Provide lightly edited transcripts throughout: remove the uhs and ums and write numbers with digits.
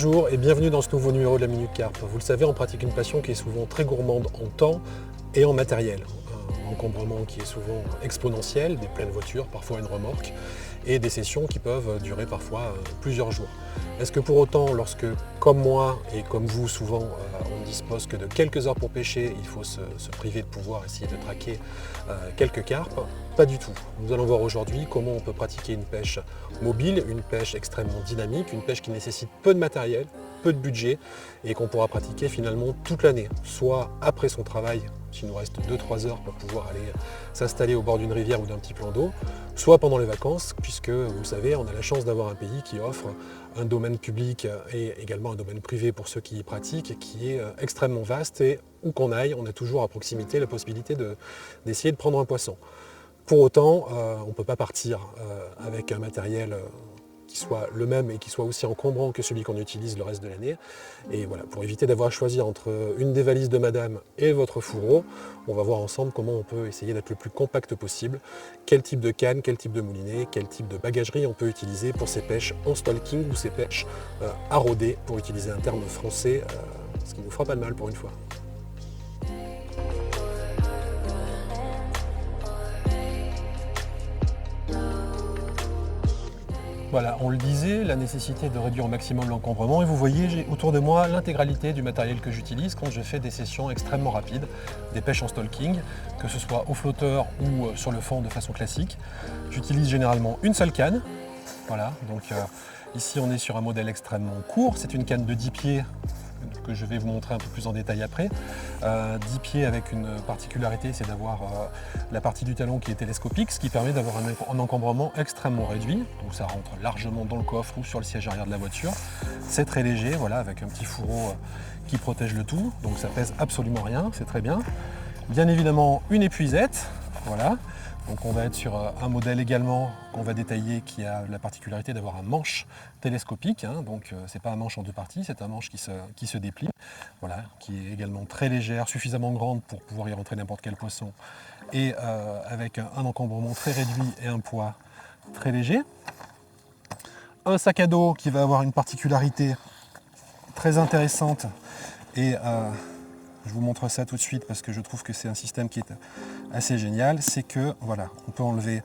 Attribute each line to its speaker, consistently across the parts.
Speaker 1: Bonjour et bienvenue dans ce nouveau numéro de la Minute Carpe. Vous le savez, on pratique une passion qui est souvent très gourmande en temps et en matériel. Un encombrement qui est souvent exponentiel, des pleines voitures, parfois une remorque, et des sessions qui peuvent durer parfois plusieurs jours. Est-ce que pour autant, lorsque, comme moi et comme vous souvent, on ne dispose que de quelques heures pour pêcher, il faut se priver de pouvoir essayer de traquer quelques carpes? Pas du tout. Nous allons voir aujourd'hui comment on peut pratiquer une pêche mobile, une pêche extrêmement dynamique, une pêche qui nécessite peu de matériel, peu de budget et qu'on pourra pratiquer finalement toute l'année, soit après son travail, s'il nous reste 2-3 heures pour pouvoir aller s'installer au bord d'une rivière ou d'un petit plan d'eau, soit pendant les vacances, puisque vous le savez, on a la chance d'avoir un pays qui offre un domaine public et également un domaine privé pour ceux qui y pratiquent, qui est extrêmement vaste et où qu'on aille, on a toujours à proximité la possibilité d'essayer de prendre un poisson. Pour autant, on ne peut pas partir avec un matériel qui soit le même et qui soit aussi encombrant que celui qu'on utilise le reste de l'année. Et voilà, pour éviter d'avoir à choisir entre une des valises de madame et votre fourreau, on va voir ensemble comment on peut essayer d'être le plus compact possible, quel type de canne, quel type de moulinet, quel type de bagagerie on peut utiliser pour ces pêches en stalking ou ces pêches à rôder, pour utiliser un terme français, ce qui nous fera pas de mal pour une fois. Voilà, on le disait, la nécessité de réduire au maximum l'encombrement et vous voyez, j'ai autour de moi l'intégralité du matériel que j'utilise quand je fais des sessions extrêmement rapides, des pêches en stalking, que ce soit au flotteur ou sur le fond de façon classique. J'utilise généralement une seule canne, voilà, donc ici on est sur un modèle extrêmement court, c'est une canne de 10 pieds que je vais vous montrer un peu plus en détail après. 10 pieds avec une particularité, c'est d'avoir la partie du talon qui est télescopique, ce qui permet d'avoir un encombrement extrêmement réduit. Donc ça rentre largement dans le coffre ou sur le siège arrière de la voiture. C'est très léger, voilà, avec un petit fourreau qui protège le tout. Donc ça pèse absolument rien, c'est très bien. Bien évidemment, une épuisette, voilà. Donc on va être sur un modèle également qu'on va détailler qui a la particularité d'avoir un manche télescopique, hein, donc c'est pas un manche en deux parties, c'est un manche qui se déplie, voilà, qui est également très légère, suffisamment grande pour pouvoir y rentrer n'importe quel poisson, et avec un encombrement très réduit et un poids très léger. Un sac à dos qui va avoir une particularité très intéressante et je vous montre ça tout de suite parce que je trouve que c'est un système qui est assez génial. C'est que voilà, on peut enlever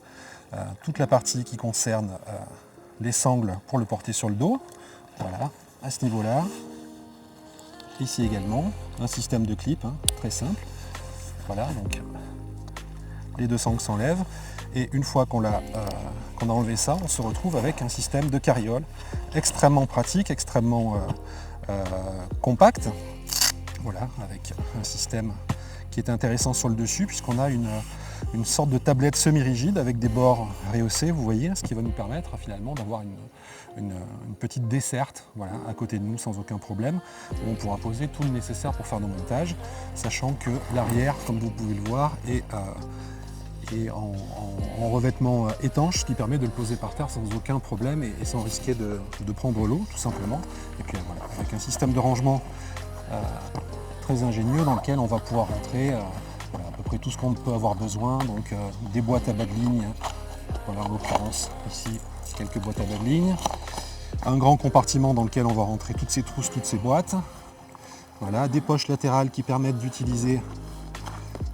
Speaker 1: toute la partie qui concerne les sangles pour le porter sur le dos. Voilà, à ce niveau-là. Ici également, un système de clip, hein, très simple. Voilà, donc les deux sangles s'enlèvent. Et une fois qu'on a enlevé ça, on se retrouve avec un système de carriole extrêmement pratique, extrêmement compact. Voilà, avec un système qui est intéressant sur le dessus puisqu'on a une sorte de tablette semi-rigide avec des bords rehaussés, vous voyez, ce qui va nous permettre finalement d'avoir une petite desserte, voilà, à côté de nous sans aucun problème, où on pourra poser tout le nécessaire pour faire nos montages, sachant que l'arrière, comme vous pouvez le voir, est en revêtement étanche, ce qui permet de le poser par terre sans aucun problème et sans risquer de prendre l'eau, tout simplement. Et puis voilà, avec un système de rangement très ingénieux dans lequel on va pouvoir rentrer voilà, à peu près tout ce qu'on peut avoir besoin, donc des boîtes à bas de ligne, voilà, en l'occurrence ici quelques boîtes à bas de ligne, un grand compartiment dans lequel on va rentrer toutes ces trousses, toutes ces boîtes, voilà, des poches latérales qui permettent d'utiliser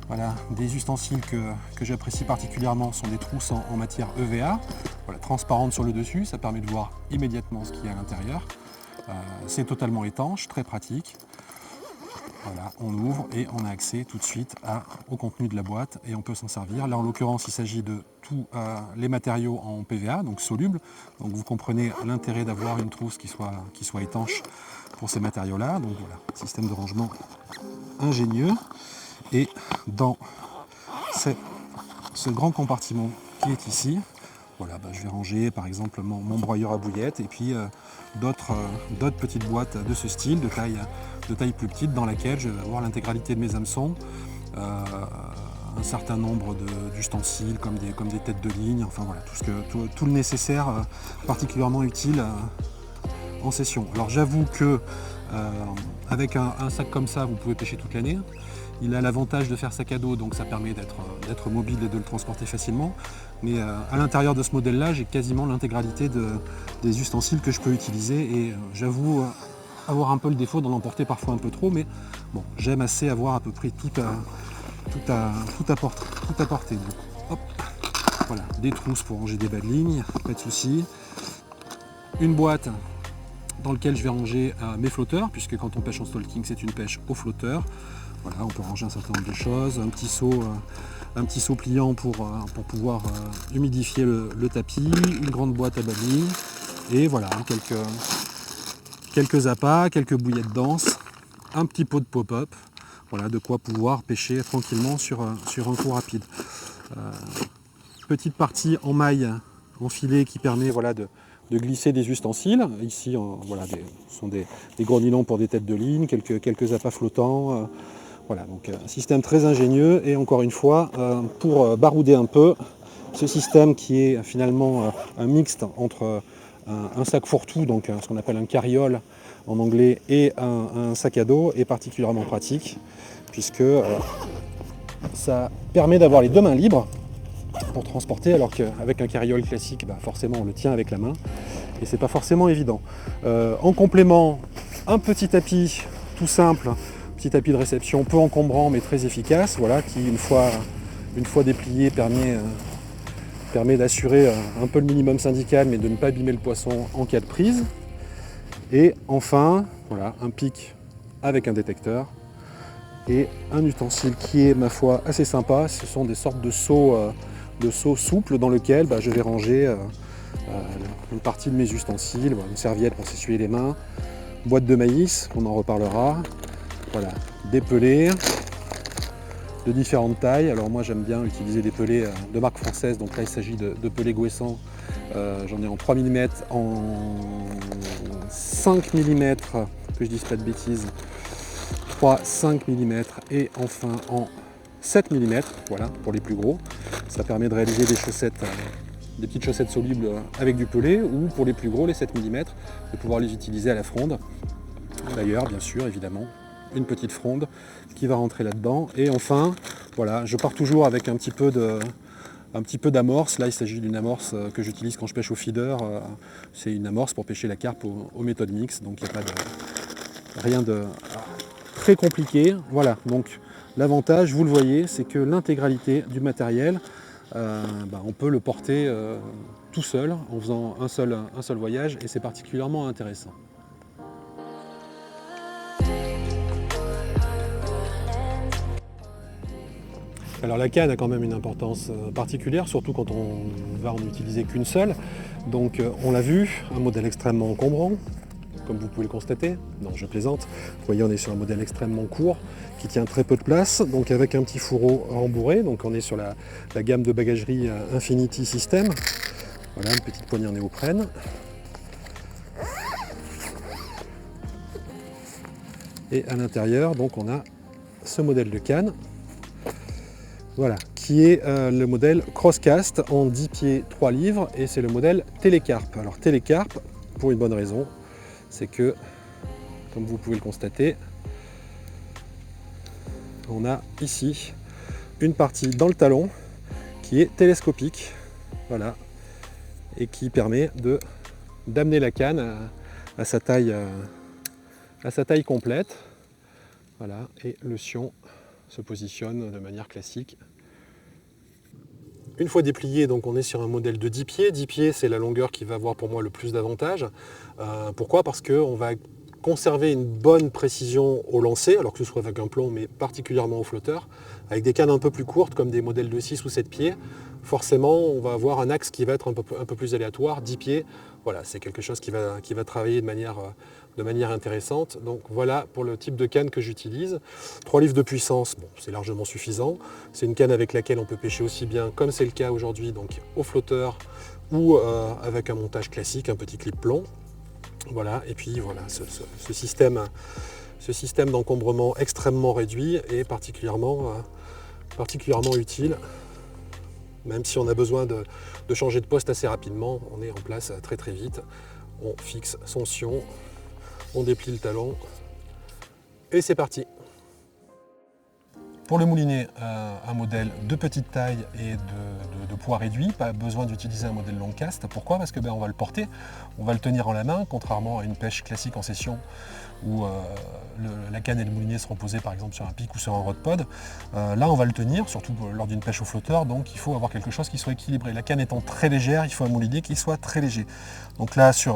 Speaker 1: voilà, des ustensiles que j'apprécie particulièrement, sont des trousses en matière EVA, voilà, transparentes sur le dessus, ça permet de voir immédiatement ce qu'il y a à l'intérieur. C'est totalement étanche, très pratique. Voilà, on ouvre et on a accès tout de suite au contenu de la boîte et on peut s'en servir. Là en l'occurrence il s'agit de tous les matériaux en PVA, donc solubles. Donc vous comprenez l'intérêt d'avoir une trousse qui soit étanche pour ces matériaux-là. Donc voilà, système de rangement ingénieux. Et dans ce grand compartiment qui est ici, voilà, je vais ranger par exemple mon broyeur à bouillettes et puis d'autres petites boîtes de ce style, de taille plus petite, dans laquelle je vais avoir l'intégralité de mes hameçons, un certain nombre d'ustensiles comme des têtes de ligne, enfin voilà, tout le nécessaire particulièrement utile en session. Alors j'avoue que avec un sac comme ça, vous pouvez pêcher toute l'année. Il a l'avantage de faire sac à dos, donc ça permet d'être mobile et de le transporter facilement. Mais à l'intérieur de ce modèle-là, j'ai quasiment l'intégralité des ustensiles que je peux utiliser. Et j'avoue avoir un peu le défaut d'en emporter parfois un peu trop, mais bon, j'aime assez avoir à peu près tout à portée. Donc, hop, voilà, des trousses pour ranger des bas de ligne, pas de souci. Une boîte dans laquelle je vais ranger mes flotteurs, puisque quand on pêche en stalking, c'est une pêche au flotteur. Voilà, on peut ranger un certain nombre de choses, un petit seau pliant pour pouvoir humidifier le tapis, une grande boîte à bas de ligne, et voilà, quelques appâts, quelques bouillettes denses, un petit pot de pop-up, voilà, de quoi pouvoir pêcher tranquillement sur un coup rapide. Petite partie en maille, en filet qui permet voilà, de glisser des ustensiles. Ici, voilà, ce sont des gros nylons pour des têtes de ligne, quelques appâts flottants. Voilà, donc un système très ingénieux et encore une fois, pour barouder un peu, ce système qui est finalement un mixte entre un sac fourre-tout, donc ce qu'on appelle un carriole en anglais, et un sac à dos est particulièrement pratique puisque ça permet d'avoir les deux mains libres pour transporter, alors qu'avec un carriole classique, forcément on le tient avec la main et c'est pas forcément évident. En complément, un petit tapis tout simple, petit tapis de réception peu encombrant mais très efficace, voilà, qui une fois déplié permet d'assurer un peu le minimum syndical mais de ne pas abîmer le poisson en cas de prise. Et enfin, voilà, un pic avec un détecteur et un ustensile qui est ma foi assez sympa. Ce sont des sortes de seaux souples dans lesquels je vais ranger une partie de mes ustensiles, une serviette pour s'essuyer les mains, boîte de maïs, on en reparlera, voilà, des pelés de différentes tailles. Alors moi j'aime bien utiliser des pelés de marque française, donc là il s'agit de pelés Guessant. J'en ai en 3 mm, en 5 mm, que je dise pas de bêtises, 3, 5 mm et enfin en 7 mm, voilà, pour les plus gros. Ça permet de réaliser des chaussettes, des petites chaussettes solubles avec du pelé, ou pour les plus gros, les 7 mm, de pouvoir les utiliser à la fronde. D'ailleurs, bien sûr, évidemment, une petite fronde qui va rentrer là-dedans. Et enfin, voilà, je pars toujours avec un petit peu d'amorce. Là, il s'agit d'une amorce que j'utilise quand je pêche au feeder. C'est une amorce pour pêcher la carpe aux méthodes mixtes, donc il n'y a pas rien de très compliqué. Voilà, donc l'avantage, vous le voyez, c'est que l'intégralité du matériel, on peut le porter tout seul, en faisant un seul voyage, et c'est particulièrement intéressant. Alors la canne a quand même une importance particulière, surtout quand on va en utiliser qu'une seule. Donc on l'a vu, un modèle extrêmement encombrant, comme vous pouvez le constater. Non, je plaisante. Vous voyez, on est sur un modèle extrêmement court qui tient très peu de place, donc avec un petit fourreau rembourré. Donc on est sur la gamme de bagagerie Infinity System. Voilà, une petite poignée en néoprène. Et à l'intérieur, donc on a ce modèle de canne. Voilà, qui est le modèle Crosscast en 10 pieds 3 livres, et c'est le modèle Télécarpe. Alors Télécarpe, pour une bonne raison, c'est que, comme vous pouvez le constater, on a ici une partie dans le talon qui est télescopique, voilà, et qui permet d'amener la canne à sa taille complète. Voilà, et le sion se positionne de manière classique. Une fois déplié, donc on est sur un modèle de 10 pieds. 10 pieds, c'est la longueur qui va avoir pour moi le plus d'avantages. Pourquoi ? Parce qu'on va conserver une bonne précision au lancer, alors que ce soit avec un plomb, mais particulièrement au flotteur. Avec des cannes un peu plus courtes, comme des modèles de 6 ou 7 pieds, forcément, on va avoir un axe qui va être un peu plus aléatoire. 10 pieds, voilà, c'est quelque chose qui va travailler de manière intéressante. Donc voilà pour le type de canne que j'utilise. 3 livres de puissance, bon, c'est largement suffisant. C'est une canne avec laquelle on peut pêcher aussi bien, comme c'est le cas aujourd'hui, donc au flotteur ou avec un montage classique, un petit clip plomb. Voilà, et puis voilà, ce système d'encombrement extrêmement réduit est particulièrement utile. Même si on a besoin de changer de poste assez rapidement, on est en place très très vite. On fixe son sion, on déplie le talon et c'est parti. Pour le moulinet, un modèle de petite taille et de le poids réduit, pas besoin d'utiliser un modèle long cast. Pourquoi? Parce que on va le porter, on va le tenir en la main, contrairement à une pêche classique en session où la canne et le moulinet seront posés par exemple sur un pic ou sur un rod pod. Là on va le tenir, surtout lors d'une pêche au flotteur, donc il faut avoir quelque chose qui soit équilibré. La canne étant très légère, il faut un moulinet qui soit très léger. Donc là sur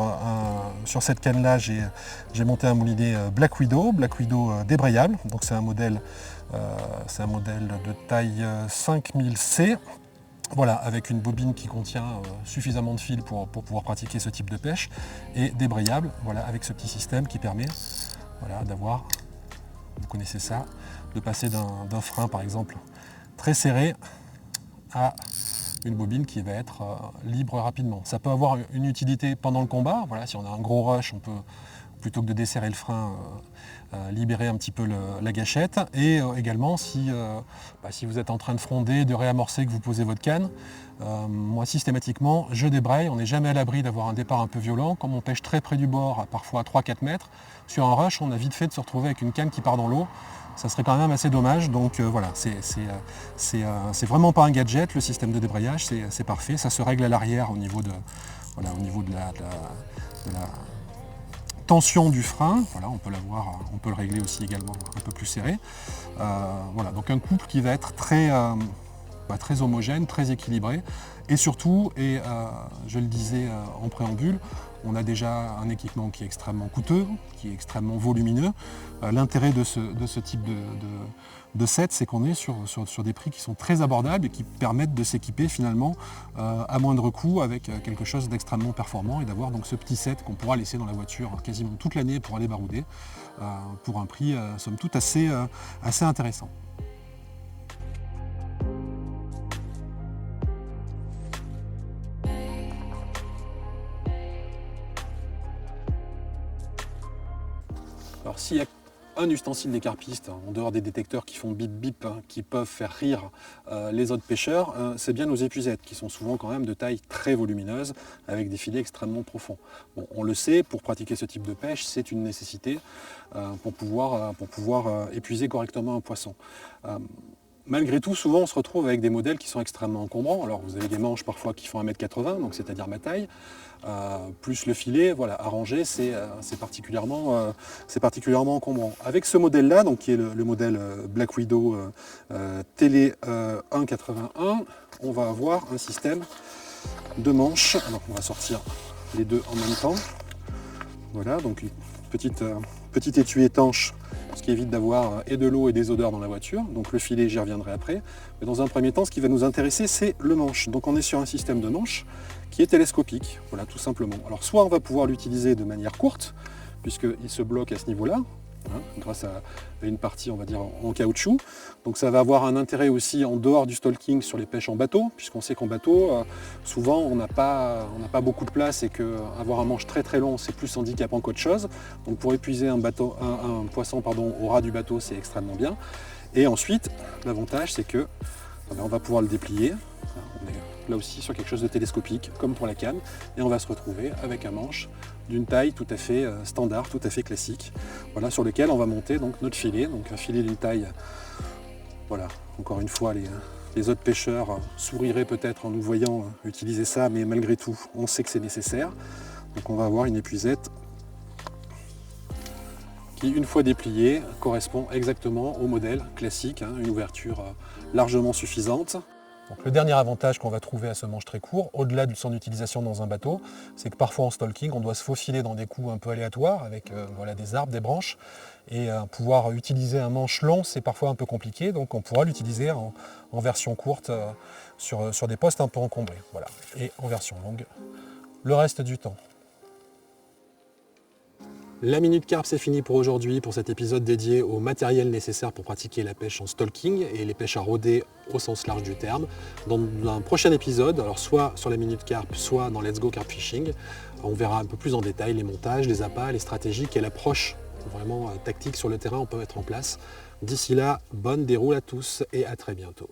Speaker 1: cette canne là j'ai monté un moulinet Black Widow débrayable, donc c'est un modèle de taille 5000C. Voilà, avec une bobine qui contient suffisamment de fil pour pouvoir pratiquer ce type de pêche, et débrayable, voilà, avec ce petit système qui permet, voilà, d'avoir, vous connaissez ça, de passer d'un frein par exemple très serré à une bobine qui va être libre rapidement. Ça peut avoir une utilité pendant le combat, voilà, si on a un gros rush, on peut, plutôt que de desserrer le frein, libérer un petit peu la gâchette, et également si vous êtes en train de fronder, de réamorcer, que vous posez votre canne, moi systématiquement je débraye. On n'est jamais à l'abri d'avoir un départ un peu violent. Comme on pêche très près du bord, parfois à 3-4 mètres, sur un rush on a vite fait de se retrouver avec une canne qui part dans l'eau. Ça serait quand même assez dommage, donc voilà, c'est vraiment pas un gadget, le système de débrayage, c'est parfait. Ça se règle à l'arrière au niveau de la tension du frein, voilà, on peut l'avoir, on peut le régler aussi également un peu plus serré. Voilà, donc un couple qui va être très homogène, très équilibré, et surtout, et je le disais en préambule, on a déjà un équipement qui est extrêmement coûteux, qui est extrêmement volumineux. L'intérêt de ce type de set, c'est qu'on est sur des prix qui sont très abordables et qui permettent de s'équiper finalement à moindre coût avec quelque chose d'extrêmement performant, et d'avoir donc ce petit set qu'on pourra laisser dans la voiture quasiment toute l'année pour aller barouder pour un prix somme toute assez intéressant. Alors s'il y a un ustensile des carpistes, en dehors des détecteurs qui font bip bip, qui peuvent faire rire les autres pêcheurs, c'est bien nos épuisettes, qui sont souvent quand même de taille très volumineuse, avec des filets extrêmement profonds. Bon, on le sait, pour pratiquer ce type de pêche, c'est une nécessité pour pouvoir épuiser correctement un poisson. Malgré tout, souvent on se retrouve avec des modèles qui sont extrêmement encombrants. Alors vous avez des manches parfois qui font 1,80 m, donc c'est-à-dire ma taille, plus le filet, voilà, arrangé, c'est particulièrement encombrant. Avec ce modèle-là, donc qui est le modèle Black Widow Télé 1,81, on va avoir un système de manches. Alors on va sortir les deux en même temps. Voilà, donc une petite étui étanche, ce qui évite d'avoir et de l'eau et des odeurs dans la voiture. Donc le filet, j'y reviendrai après. Mais dans un premier temps, ce qui va nous intéresser, c'est le manche. Donc on est sur un système de manche qui est télescopique, voilà, tout simplement. Alors soit on va pouvoir l'utiliser de manière courte, puisqu'il se bloque à ce niveau-là, grâce à une partie, on va dire, en caoutchouc. Donc ça va avoir un intérêt aussi en dehors du stalking sur les pêches en bateau, puisqu'on sait qu'en bateau, souvent on n'a pas beaucoup de place, et qu'avoir un manche très très long, c'est plus handicapant qu'autre chose. Donc pour épuiser un poisson au ras du bateau, c'est extrêmement bien. Et ensuite, l'avantage, c'est que on va pouvoir le déplier. On est là aussi sur quelque chose de télescopique, comme pour la canne, et on va se retrouver avec un manche d'une taille tout à fait standard, tout à fait classique, voilà, sur lequel on va monter donc notre filet, donc un filet d'une taille, voilà, encore une fois, les autres pêcheurs souriraient peut-être en nous voyant utiliser ça, mais malgré tout, on sait que c'est nécessaire. Donc on va avoir une épuisette qui, une fois dépliée, correspond exactement au modèle classique, une ouverture largement suffisante. Donc le dernier avantage qu'on va trouver à ce manche très court, au-delà de son utilisation dans un bateau, c'est que parfois en stalking, on doit se faufiler dans des coups un peu aléatoires avec des arbres, des branches, et pouvoir utiliser un manche long, c'est parfois un peu compliqué, donc on pourra l'utiliser en version courte sur des postes un peu encombrés, voilà, et en version longue le reste du temps. La Minute Carp, c'est fini pour aujourd'hui, pour cet épisode dédié au matériel nécessaire pour pratiquer la pêche en stalking et les pêches à rôder au sens large du terme. Dans un prochain épisode, alors soit sur la Minute Carp, soit dans Let's Go Carp Fishing, on verra un peu plus en détail les montages, les appâts, les stratégies, quelle approche vraiment tactique sur le terrain on peut mettre en place. D'ici là, bonne déroule à tous et à très bientôt.